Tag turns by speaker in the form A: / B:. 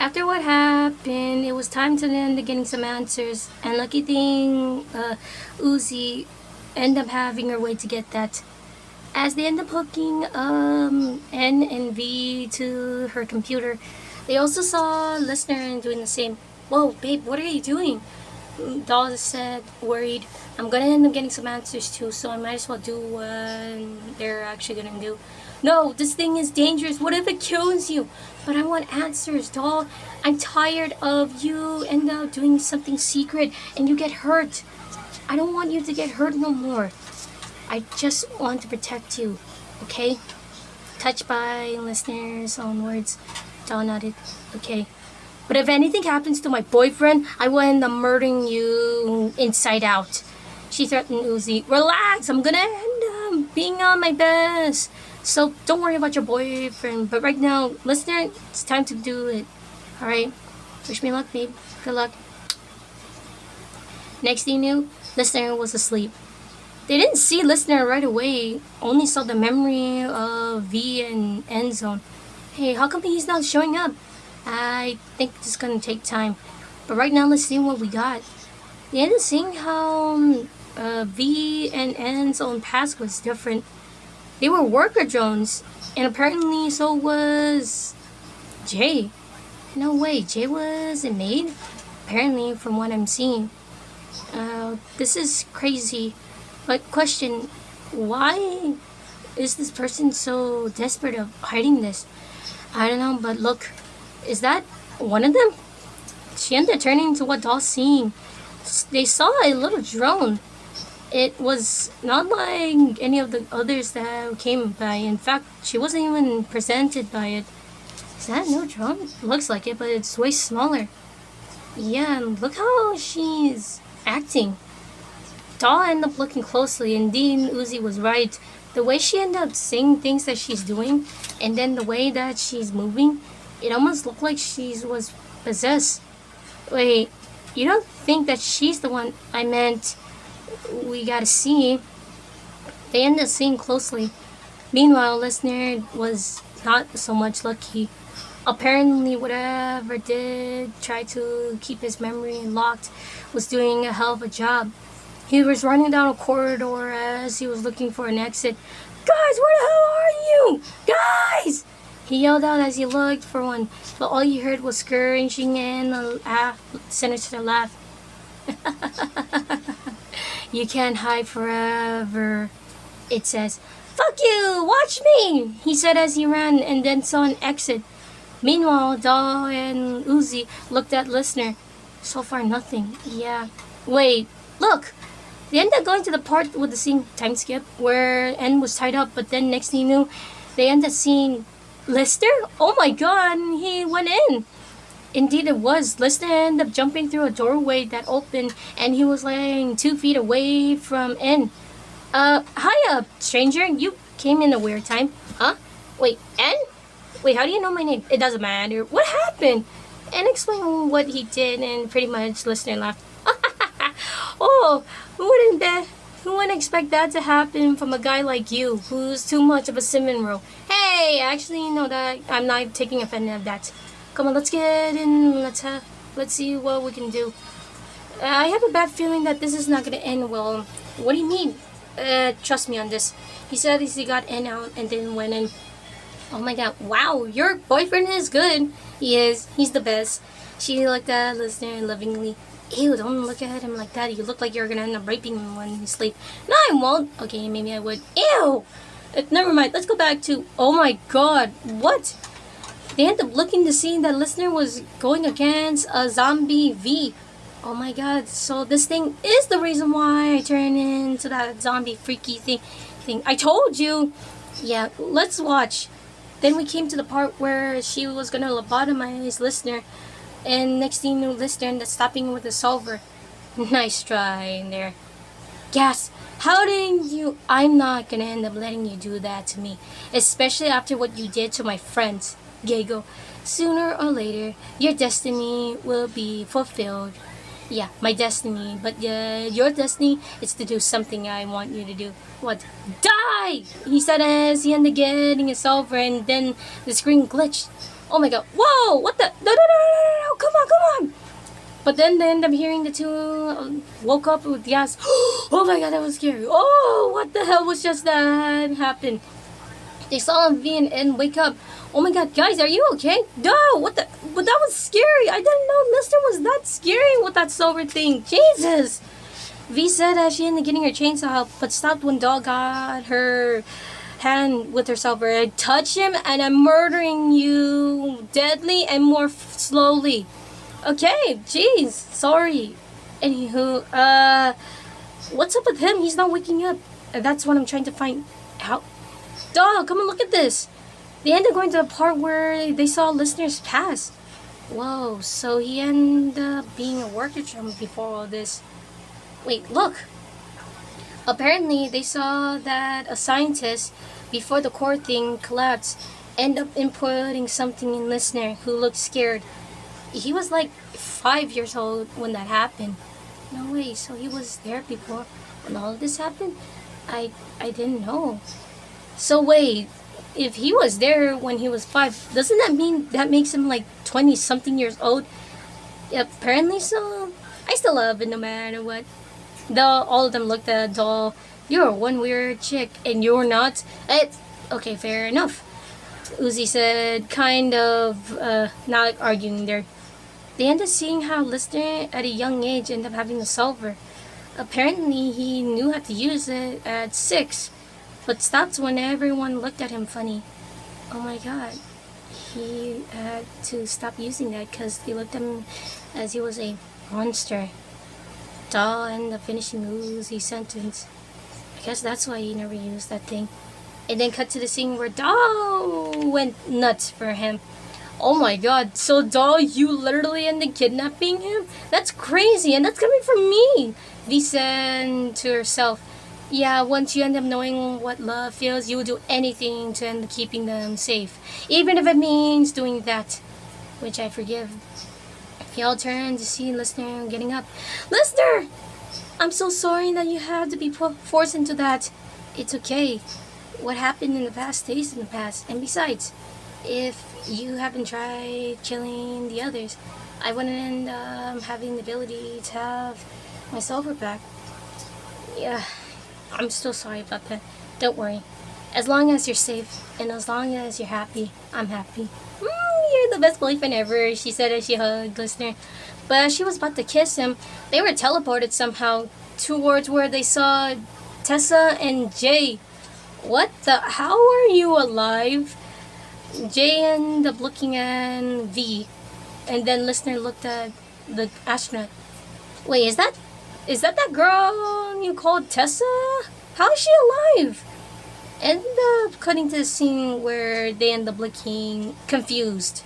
A: After what happened, it was time to end up getting some answers. And lucky thing, Uzi ended up having her way to get that. As they end up hooking N and V to her computer, they also saw Listener doing the same. Whoa, babe, what are you doing? Doll said, worried. I'm gonna end up getting some answers too, so I might as well do what they're actually gonna do. No, this thing is dangerous. What if it kills you? But I want answers, doll. I'm tired of you end up doing something secret and you get hurt. I don't want you to get hurt no more. I just want to protect you, okay? Touched by Listener's own words, Doll nodded. Okay. But if anything happens to my boyfriend, I will end up murdering you inside out. She threatened Uzi. Relax, I'm gonna end up being on my best. So don't worry about your boyfriend. But right now, Listener, it's time to do it. Alright? Wish me luck, babe. Good luck. Next thing you knew, Listener was asleep. They didn't see Listener right away, only saw the memory of V and End Zone. Hey, how come he's not showing up? I think it's gonna take time. But right now, let's see what we got. They ended up seeing how V and N's own past was different. They were worker drones, and apparently so was Jay. No way, Jay was a maid? Apparently, from what I'm seeing. This is crazy. But question, why is this person so desperate of hiding this? I don't know, but look, is that one of them? She ended up turning to what Doll's seeing. They saw a little drone. It was not like any of the others that came by. In fact, she wasn't even presented by it. Is that no drone? Looks like it, but it's way smaller. Yeah, and look how she's acting. Doll ended up looking closely, and Dean Uzi was right. The way she ended up saying things that she's doing, and then the way that she's moving, it almost looked like she was possessed. Wait, you don't think that she's the one? I meant, we gotta see. They ended up seeing closely. Meanwhile, Listener was not so much lucky. Apparently, whatever did try to keep his memory locked was doing a hell of a job. He was running down a corridor as he was looking for an exit. Guys, where the hell are you? Guys! He yelled out as he looked for one, but all he heard was screeching and a sinister laugh. You can't hide forever, it says. Fuck you! Watch me! He said as he ran and then saw an exit. Meanwhile, Doll and Uzi looked at Listener. So far, nothing. Yeah. Wait, look! They ended up going to the part with the same time skip where N was tied up, but then next thing you knew, they ended up seeing Lister? Oh my god, he went in. Indeed it was. Lister ended up jumping through a doorway that opened and he was laying 2 feet away from N. Hiya, stranger. You came in a weird time. Huh? Wait, N? Wait, how do you know my name? It doesn't matter. What happened? N explained what he did and pretty much Lister laughed. Oh, who wouldn't expect that to happen from a guy like you, who's too much of a cinnamon roll? Hey, actually, no, that I'm not taking offense of that. Come on, let's get in. Let's see what we can do. I have a bad feeling that this is not gonna end well. What do you mean? Trust me on this. He said he got in out and then went in. Oh my god! Wow, your boyfriend is good. He is. He's the best. She looked at Listener lovingly. Ew, don't look at him like that. You look like you're gonna end up raping him when you sleep. No, I won't. Okay, maybe I would. Ew! Never mind. Let's go back to... Oh my god. What? They ended up looking to see that Listener was going against a zombie V. Oh my god. So this thing is the reason why I turned into that zombie freaky thing. I told you! Yeah, let's watch. Then we came to the part where she was gonna lobotomize Listener. And next thing you know, Lister ended up stopping with a solver. Nice try in there. Gas, how did you... I'm not gonna end up letting you do that to me. Especially after what you did to my friends. Gago. Sooner or later, your destiny will be fulfilled. Yeah, my destiny. But your destiny is to do something I want you to do. What? Die! He said as he ended up getting a solver and then the screen glitched. Oh my god. Whoa! What the? No, no, no, no, But then they end up hearing the two woke up with gas. Oh my god, that was scary. Oh, what the hell was just that happened? They saw V and N wake up. Oh my god, guys, are you okay? No, what the? But that was scary. I didn't know Lister was that scary with that silver thing. Jesus. V said she ended up getting her chainsaw out, but stopped when Doll got her hand with her silver. I touch him and I'm murdering you deadly and more slowly. Okay, jeez, sorry. Anywho, what's up with him? He's not waking up. That's what I'm trying to find out. Dog, come and look at this. They ended up going to the part where they saw listeners pass. Whoa, so he ended up being a worker drum before all this. Wait, look. Apparently, they saw that a scientist, before the core thing collapsed, ended up inputting something in listener who looked scared. He was like 5 years old when that happened. No way, so he was there before when all of this happened? I didn't know. So wait, if he was there when he was 5, doesn't that mean that makes him like 20 something years old? Yeah, apparently so. I still love it no matter what. All of them looked at Doll. You're one weird chick and you're not. Okay, fair enough. Uzi said, kind of not arguing there. They ended up seeing how Lister at a young age ended up having a solver. Apparently he knew how to use it at 6, but stopped when everyone looked at him funny. Oh my god. He had to stop using that because they looked at him as he was a monster. Doll ended up finishing Uzi's sentence. I guess that's why he never used that thing. And then cut to the scene where Doll went nuts for him. Oh my god, so Doll, you literally ended up kidnapping him? That's crazy, and that's coming from me! V said to herself, yeah, once you end up knowing what love feels, you will do anything to end up keeping them safe. Even if it means doing that. Which I forgive. He all turned to see Lister getting up. Lister! I'm so sorry that you had to be forced into that. It's okay. What happened in the past stays in the past. And besides, if you haven't tried killing the others, I wouldn't end up having the ability to have my silver back. Yeah, I'm still sorry about that. Don't worry. As long as you're safe and as long as you're happy, I'm happy. You're the best boyfriend ever, she said as she hugged Lister. But as she was about to kiss him, they were teleported somehow towards where they saw Tessa and Jay. What the? How are you alive? Jay ended up looking at V, and then Lister looked at the astronaut. Wait, is that girl you called Tessa? How is she alive? End up cutting to the scene where they end up looking confused.